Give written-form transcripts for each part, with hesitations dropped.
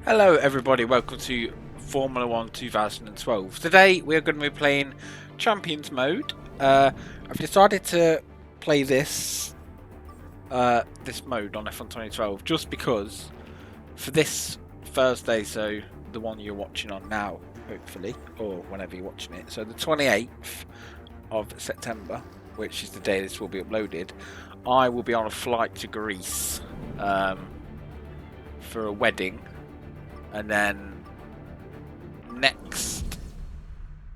Hello everybody, welcome to Formula 1 2012. Today we're going to be playing Champions Mode. I've decided to play this mode on F1 2012 just because for this Thursday, so the one you're watching on now, hopefully, or whenever you're watching it, so the 28th of September, which is the day this will be uploaded, I will be on a flight to Greece for a wedding. And then next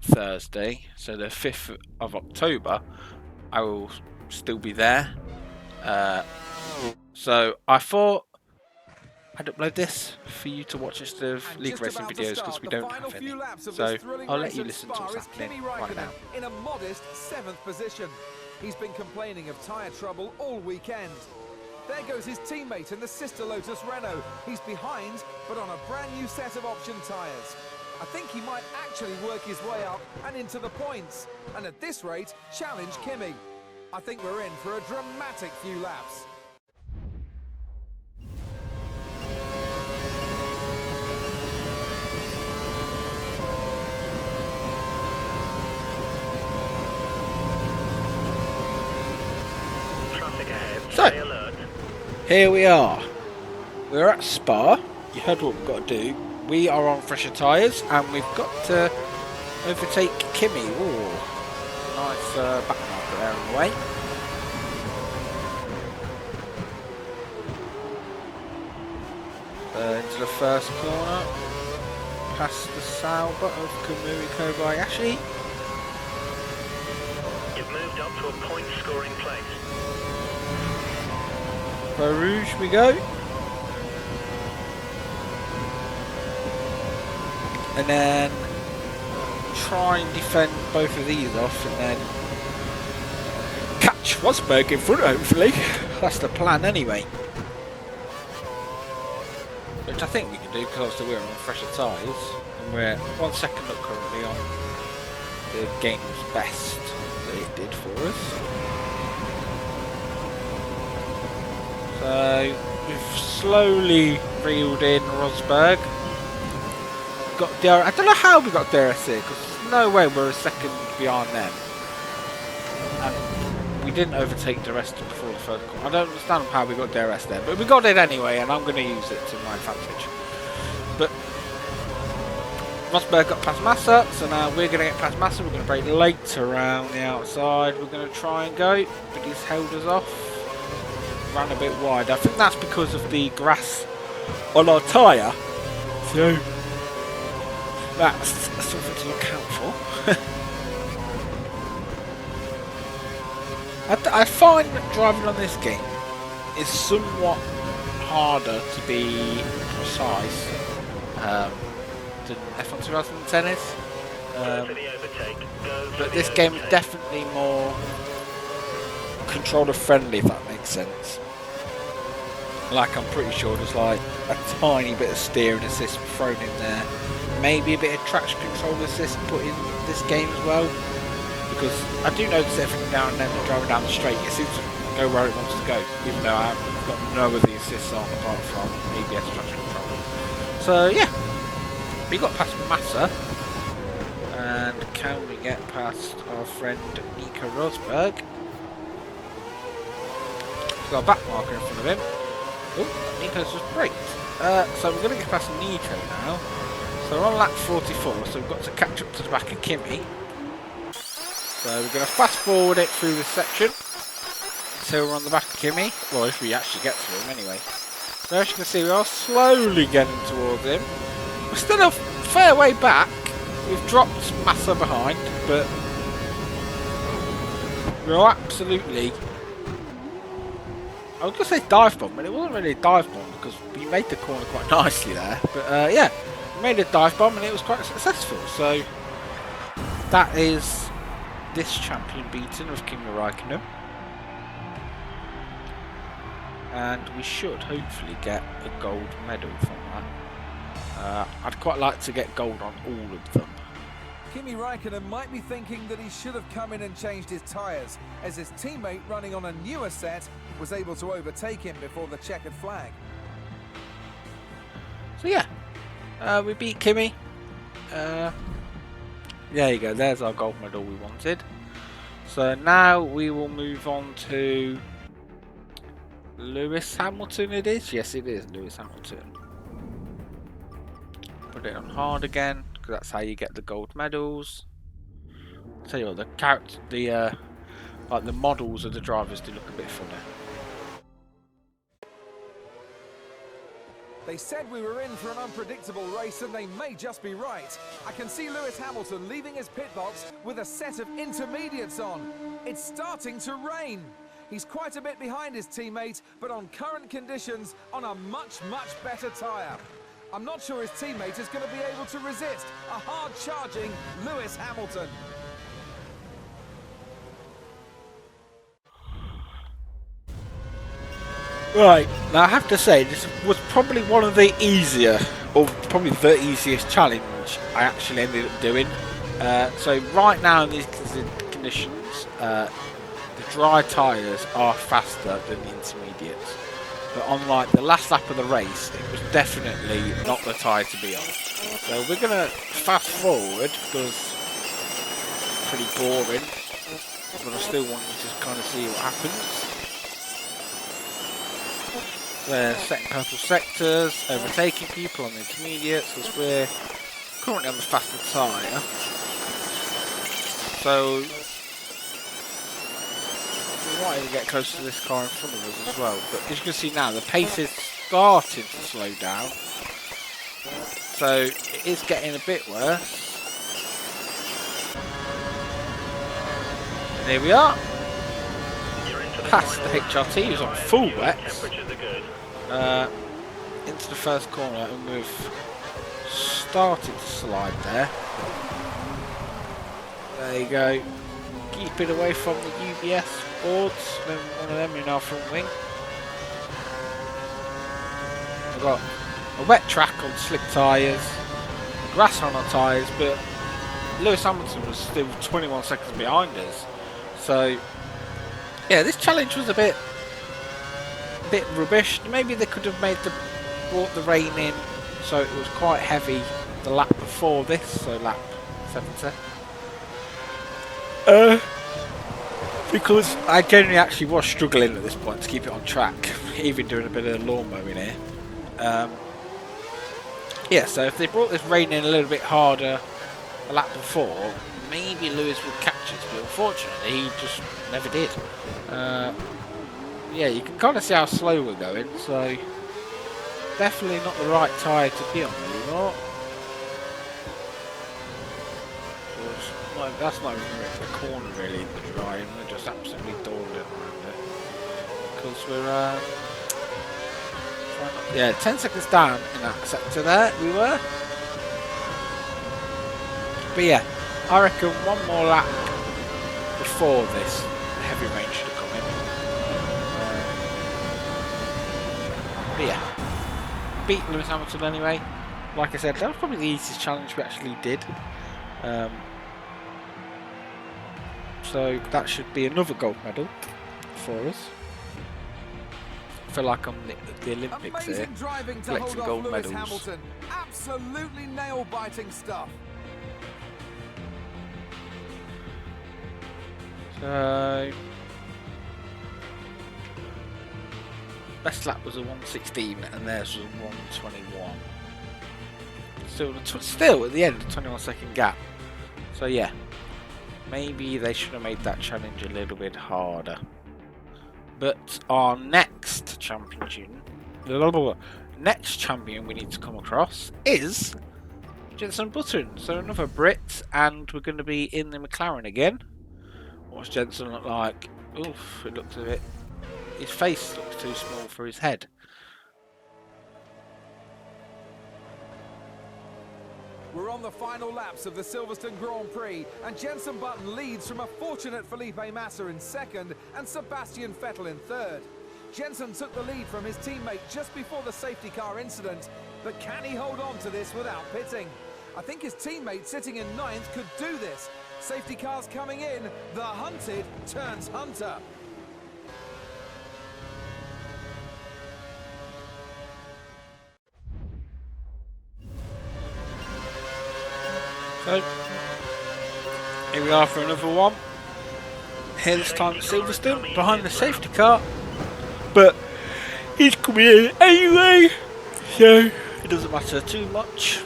Thursday, so the 5th of October, I will still be there. So I thought I'd upload this for you to watch instead of league racing videos because we don't have any. So I'll let you listen to what's happening right now. In a modest 7th position. He's been complaining of tyre trouble all weekend. There goes his teammate in the sister Lotus Renault. He's behind, but on a brand new set of option tyres. I think he might actually work his way up and into the points. And at this rate, challenge Kimi. I think we're in for a dramatic few laps. So, here we are. We're at Spa. You heard what we've got to do. We are on fresher tyres and we've got to overtake Kimi. Ooh, nice back marker there on the way. Into the first corner. Past the Sauber of Kamui Kobayashi. You've moved up to a point scoring place. Rouge we go. And then try and defend both of these off and then catch Rosberg in front, hopefully. That's the plan anyway. Which I think we can do because obviously we're on fresher tyres and we're 1 second up currently on the game's best that it did for us. So we've slowly reeled in Rosberg. Got I don't know how we got DRS here because there's no way we're a second behind them. And we didn't overtake the rest before the first corner. I don't understand how we got DRS there, but we got it anyway, and I'm going to use it to my advantage. But Rosberg got past Massa, so now we're going to get past Massa. We're going to brake late around the outside. We're going to try and go, but he's held us off. Ran a bit wide. I think that's because of the grass on our tyre. So that's something to look out for. I find that driving on this game is somewhat harder to be precise than F1 2010 is. But this game is definitely more controller friendly, if that makes sense. Like, I'm pretty sure there's like a tiny bit of steering assist thrown in there. Maybe a bit of traction control assist put in this game as well. Because I do notice every now and then when driving down the straight, it seems to go where it wants to go. Even though I've got no of the assists on apart from ABS traction control. So yeah, we got past Massa. And can we get past our friend Nico Rosberg? We've got a back marker in front of him. Oh, Nico's just braked. So we're going to get past Nico now. So we're on lap 44, so we've got to catch up to the back of Kimi. So we're going to fast forward it through this section. So we're on the back of Kimi. Well, if we actually get to him anyway. So as you can see, we are slowly getting towards him. We're still a fair way back. We've dropped Massa behind, but we're absolutely... I was going to say dive bomb, but it wasn't really a dive bomb because we made the corner quite nicely there. But yeah, we made a dive bomb and it was quite successful. So that is this champion beaten of Kimi Räikkönen. And we should hopefully get a gold medal from that. I'd quite like to get gold on all of them. Kimi Räikkönen might be thinking that he should have come in and changed his tyres, as his teammate running on a newer set was able to overtake him before the checkered flag. So yeah, We beat Kimmy. There you go, there's our gold medal we wanted. So now we will move on to Lewis Hamilton it is? Yes it is, Lewis Hamilton. Put it on hard again, because that's how you get the gold medals. Tell you what, the character, like the models of the drivers do look a bit funny. They said we were in for an unpredictable race, and they may just be right. I can see Lewis Hamilton leaving his pit box with a set of intermediates on. It's starting to rain. He's quite a bit behind his teammate, but on current conditions, on a much, much better tyre. I'm not sure his teammate is going to be able to resist a hard-charging Lewis Hamilton. Right, now I have to say, this was probably one of the easier, or probably the easiest challenge I actually ended up doing. So right now in these conditions, the dry tyres are faster than the intermediates. But on like the last lap of the race, it was definitely not the tyre to be on. So we're going to fast forward, because it's pretty boring, but I still want you to kind of see what happens. We're setting purple sectors, overtaking people on the intermediates as we're currently on the faster tyre. So we might even get close to this car in front of us as well. But as you can see now, the pace is starting to slow down. So it is getting a bit worse. And here we are. Past the HRT, who's on full wets. Into the first corner, and we've started to slide there. There you go. Keep it away from the UBS boards. Then one of them in our front wing. We've got a wet track on slick tyres, grass on our tyres, but Lewis Hamilton was still 21 seconds behind us. So yeah, this challenge was a bit rubbish. Maybe they could have brought the rain in so it was quite heavy the lap before this, so lap 70. Because I generally actually was struggling at this point to keep it on track, even doing a bit of lawn mowing here. Yeah, so if they brought this rain in a little bit harder a lap before, maybe Lewis would catch us, but unfortunately he just never did. Yeah, you can kind of see how slow we're going, so definitely not the right tyre to be on anymore. That's not even the corner really, the dry, and we're just absolutely dawdling around it. Because we're, yeah, 10 seconds down in that sector there, we were. But yeah, I reckon one more lap before this heavy rain should have come in. But yeah, beat Lewis Hamilton anyway. Like I said, that was probably the easiest challenge we actually did. So that should be another gold medal for us. I feel like I'm the Olympics here, collecting gold medals. Hamilton. Absolutely nail-biting stuff. So best lap was a 1:16 and theirs was a 1:21. Still at the end, a 21-second gap. So yeah, maybe they should have made that challenge a little bit harder. But our next champion we need to come across is Jenson Button. So another Brit, and we're going to be in the McLaren again. What's Jenson look like? Oof, it looks a bit... His face looks too small for his head. We're on the final laps of the Silverstone Grand Prix, and Jenson Button leads from a fortunate Felipe Massa in second and Sebastian Vettel in third. Jenson took the lead from his teammate just before the safety car incident, but can he hold on to this without pitting? I think his teammate sitting in ninth could do this. Safety cars coming in, the hunted turns hunter. So, here we are for another one. Here this time Silverstone behind the safety car, but he's coming in anyway, so it doesn't matter too much.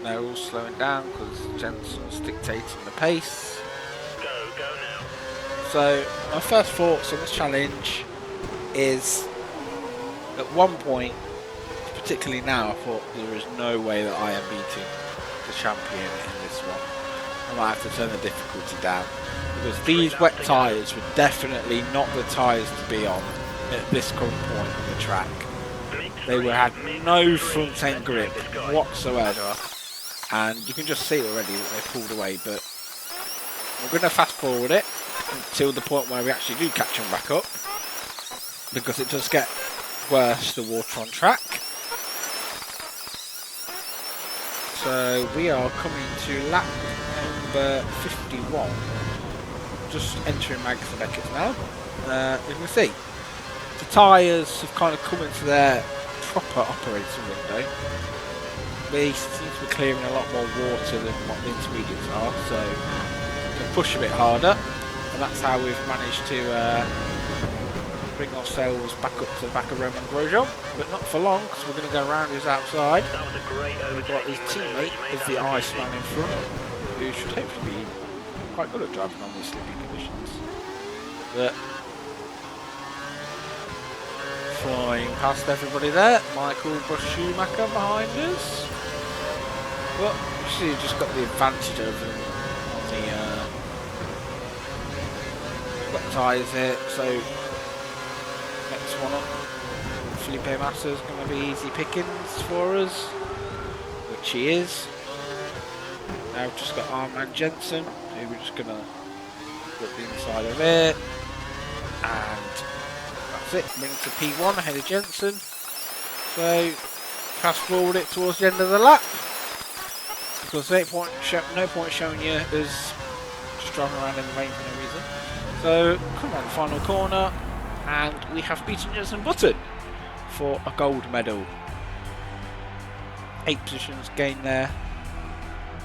They're all slowing down because Jensen's dictating the pace. Go now. So my first thoughts on this challenge is, at one point, particularly now, I thought there is no way that I am beating the champion in this one. I might have to turn the difficulty down, because these wet tyres were definitely not the tyres to be on at this current point on the track. They had no front end grip whatsoever, and you can just see already that they pulled away. But we're going to fast forward it until the point where we actually do catch them back up, because it does get worse the water on track. So we are coming to lap number 51, just entering Magazine Beckett now. You can see the tyres have kind of come into their proper operating window. They seem to be clearing a lot more water than what the intermediates are, so we can push a bit harder, and that's how we've managed to bring ourselves back up to the back of Roman Grosjean, but not for long, because we're going to go around his outside. That was a great We've got his teammate as the Iceman in front, who should hopefully be quite good at driving on these slippy conditions. But flying past everybody there, Michael Schumacher behind us. But you see, you've just got the advantage over them on the wet tyres here. So next one up, Felipe Massa is going to be easy pickings for us, which he is. Now we've just got Armand Jensen, who we're just going to put the inside of it, and that's it. Bring to P1 ahead of Jensen. So fast forward it towards the end of the lap, because there's no point showing you as just driving around in the rain for no reason. So come on, final corner, and we have beaten Jensen Button for a gold medal. 8 positions gained there.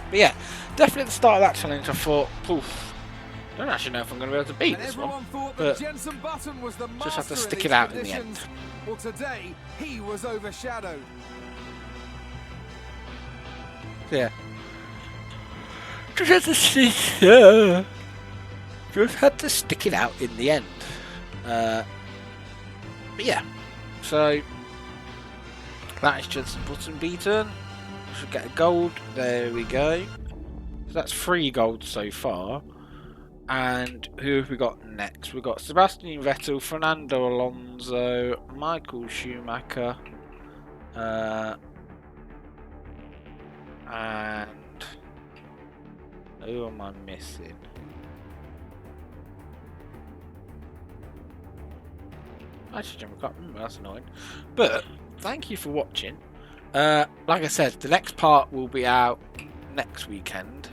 But yeah, definitely at the start of that challenge I thought, poof, I don't actually know if I'm going to be able to beat this one, but just have to stick it out in the end. Well, today he was overshadowed. Yeah. Just had to stick it out in the end. But yeah, so that is Jensen Button beaten. Should get a gold. There we go. So that's 3 golds so far. And who have we got next? We've got Sebastian Vettel, Fernando Alonso, Michael Schumacher, and who am I missing? Actually, I can't remember. That's annoying. But thank you for watching. Like I said, the next part will be out next weekend,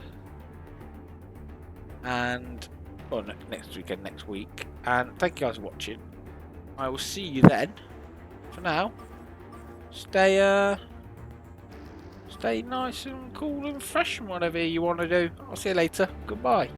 and next week. And thank you guys for watching. I will see you then. For now, stay nice and cool and fresh and whatever you want to do. I'll see you later. Goodbye.